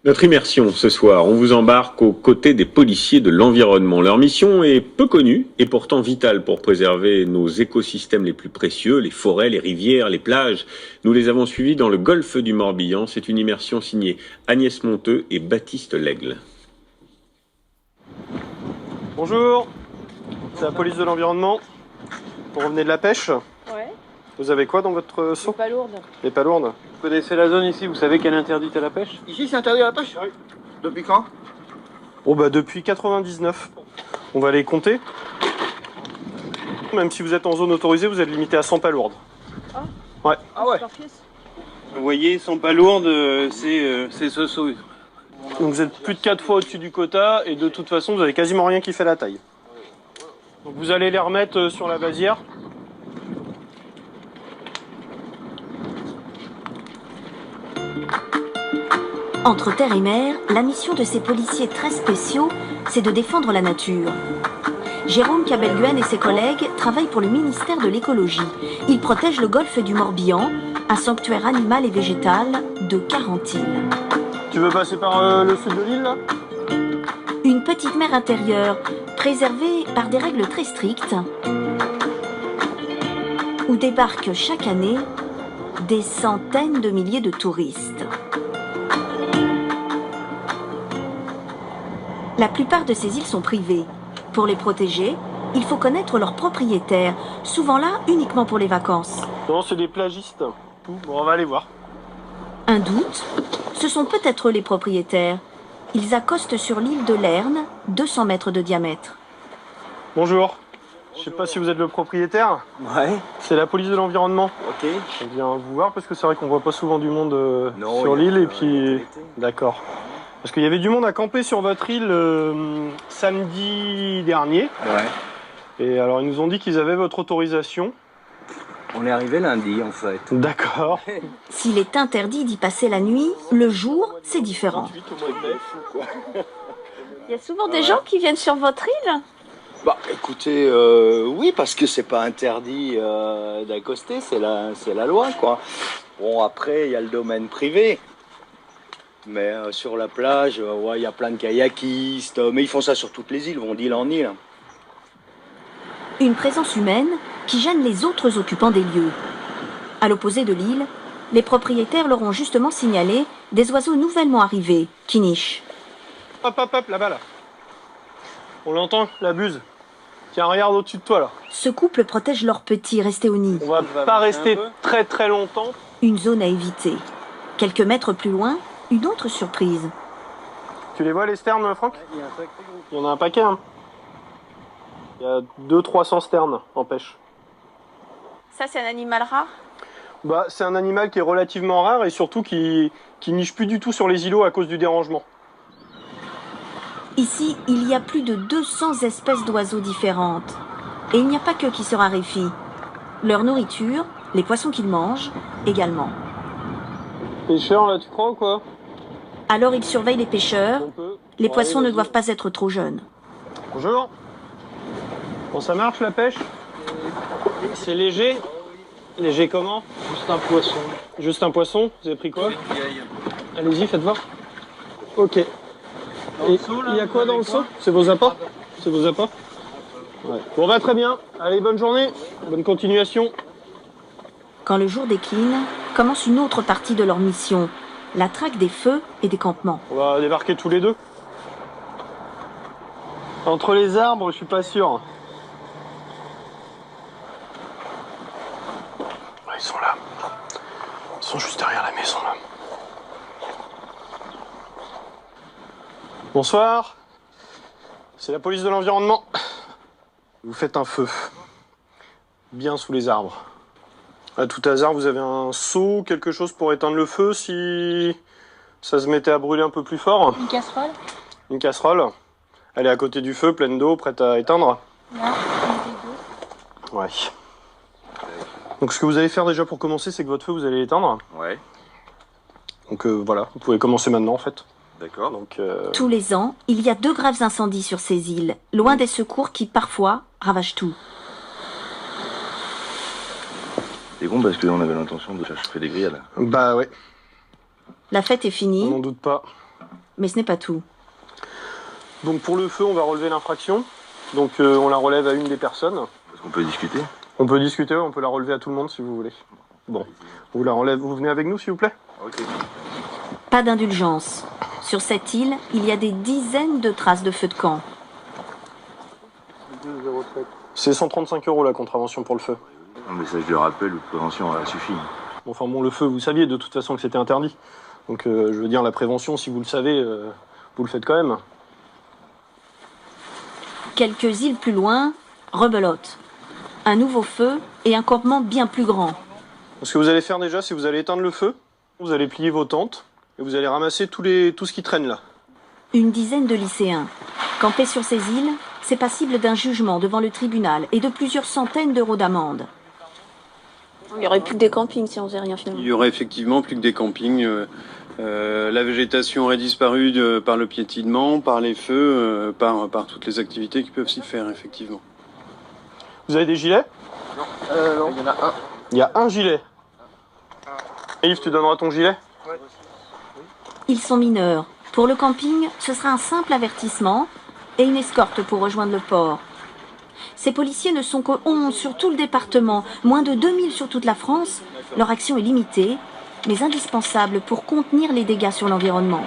Notre immersion ce soir, on vous embarque aux côtés des policiers de l'environnement. Leur mission est peu connue et pourtant vitale pour préserver nos écosystèmes les plus précieux, les forêts, les rivières, les plages. Nous les avons suivis dans le golfe du Morbihan. C'est une immersion signée Agnès Monteux et Baptiste Lègle. Bonjour, c'est la police de l'environnement. Vous revenez de la pêche? Ouais. Vous avez quoi dans votre seau? Pas lourde. Les palourdes. Vous connaissez la zone ici, vous savez qu'elle est interdite à la pêche? Ici, c'est interdit à la pêche? Oui. Depuis quand? Oh bah depuis 99. On va les compter. Même si vous êtes en zone autorisée, vous êtes limité à 100 palourdes. Ah. Ouais. Ah ouais. Par pièce. Vous voyez, sont pas lourdes, c'est ce saut. Donc vous êtes plus de 4 fois au-dessus du quota et de toute façon, vous avez quasiment rien qui fait la taille. Donc vous allez les remettre sur la vasière. Entre terre et mer, la mission de ces policiers très spéciaux, c'est de défendre la nature. Jérôme Cabelguen et ses collègues travaillent pour le ministère de l'écologie. Ils protègent le golfe du Morbihan, un sanctuaire animal et végétal de 40 îles. Tu veux passer par le sud de l'île là? Une petite mer intérieure, préservée par des règles très strictes, où débarquent chaque année des centaines de milliers de touristes. La plupart de ces îles sont privées. Pour les protéger, il faut connaître leurs propriétaires, souvent là uniquement pour les vacances. Non, c'est des plagistes. Bon, on va aller voir. Un doute, ce sont peut-être les propriétaires. Ils accostent sur l'île de Lerne, 200 mètres de diamètre. Bonjour. Je sais pas si vous êtes le propriétaire. Ouais. C'est la police de l'environnement. Ok. On vient vous voir parce que c'est vrai qu'on voit pas souvent du monde Non, sur l'île et puis... autorité. D'accord. Parce qu'il y avait du monde à camper sur votre île samedi dernier. Ouais. Et alors ils nous ont dit qu'ils avaient votre autorisation. On est arrivé lundi en fait. D'accord. S'il est interdit d'y passer la nuit, le jour, c'est différent. Il y a souvent des gens qui viennent sur votre île. Bah écoutez, oui, parce que c'est pas interdit d'accoster, c'est la loi quoi. Bon après, il y a le domaine privé. Mais sur la plage, ouais, il y a plein de kayakistes, mais ils font ça sur toutes les îles, vont d'île en île. Une présence humaine qui gêne les autres occupants des lieux. À l'opposé de l'île, les propriétaires leur ont justement signalé des oiseaux nouvellement arrivés, qui nichent. Hop, là-bas là. On l'entend, la buse. Tiens, regarde au-dessus de toi là. Ce couple protège leurs petits restés au nid. On va pas rester très très longtemps. Une zone à éviter. Quelques mètres plus loin, une autre surprise. Tu les vois les sternes, Franck? Il y en a un paquet, hein. Il y a 200-300 sternes en pêche. Ça, c'est un animal rare. Bah, c'est un animal qui est relativement rare et surtout qui niche plus du tout sur les îlots à cause du dérangement. Ici, il y a plus de 200 espèces d'oiseaux différentes. Et il n'y a pas que qui se raréfient. Leur nourriture, les poissons qu'ils mangent, également. Pêcheur, là, tu crois ou quoi? Alors ils surveillent les pêcheurs. On peut. Les Bon, poissons allez, ne doivent pas être trop jeunes. Bonjour. Bon, ça marche la pêche? C'est léger? Léger comment? Juste un poisson. Juste un poisson? Vous avez pris quoi? Allez-y, faites voir. Ok. Et il y a quoi dans le seau? C'est vos apports? C'est vos apports? Ouais. Bon, bah très bien. Allez, bonne journée. Bonne continuation. Quand le jour décline, commence une autre partie de leur mission, la traque des feux et des campements. On va débarquer tous les deux. Entre les arbres, je suis pas sûr. Ouais, ils sont là. Ils sont juste derrière la maison là. Bonsoir. C'est la police de l'environnement. Vous faites un feu. Bien sous les arbres. À tout hasard, vous avez un seau, quelque chose pour éteindre le feu si ça se mettait à brûler un peu plus fort? Une casserole. Une casserole. Elle est à côté du feu, pleine d'eau, prête à éteindre? Là, Ouais. Donc ce que vous allez faire déjà pour commencer, c'est que votre feu, vous allez l'éteindre. Ouais, Donc voilà, vous pouvez commencer maintenant en fait. d'accord. Donc Tous les ans, il y a 2 graves incendies sur ces îles, loin des secours qui, parfois, ravagent tout. C'est con parce qu'on avait l'intention de faire chauffer des grillades. bah ouais, La fête est on finie, n'en doute pas. Mais ce n'est pas tout. Donc pour le feu, on va relever l'infraction. Donc on la relève à une des personnes. Est-ce qu'on peut discuter? On peut discuter, on peut la relever à tout le monde si vous voulez. Bon, vous la relève, vous venez avec nous s'il vous plaît? Ok. Pas d'indulgence. Sur cette île, il y a des dizaines de traces de feux de camp. C'est 135 € la contravention pour le feu. Un message de rappel ou de prévention, ça suffit. Enfin bon, le feu, vous saviez de toute façon que c'était interdit. Donc je veux dire, la prévention, si vous le savez, vous le faites quand même. Quelques îles plus loin, rebelote. Un nouveau feu et un campement bien plus grand. Ce que vous allez faire déjà, c'est que vous allez éteindre le feu, vous allez plier vos tentes, et vous allez ramasser tout ce qui traîne là. Une dizaine de lycéens. Campés sur ces îles, c'est passible d'un jugement devant le tribunal et de plusieurs centaines d'euros d'amende. Il n'y aurait plus que des campings si on faisait rien finalement. Il y aurait effectivement plus que des campings. La végétation aurait disparu par le piétinement, par les feux, par toutes les activités qui peuvent s'y faire, effectivement. Vous avez des gilets? Non. Il y en a un. Il y a un gilet. Yves, tu donneras ton gilet? Ils sont mineurs. Pour le camping, ce sera un simple avertissement et une escorte pour rejoindre le port. Ces policiers ne sont que 11 sur tout le département, moins de 2000 sur toute la France. Leur action est limitée, mais indispensable pour contenir les dégâts sur l'environnement.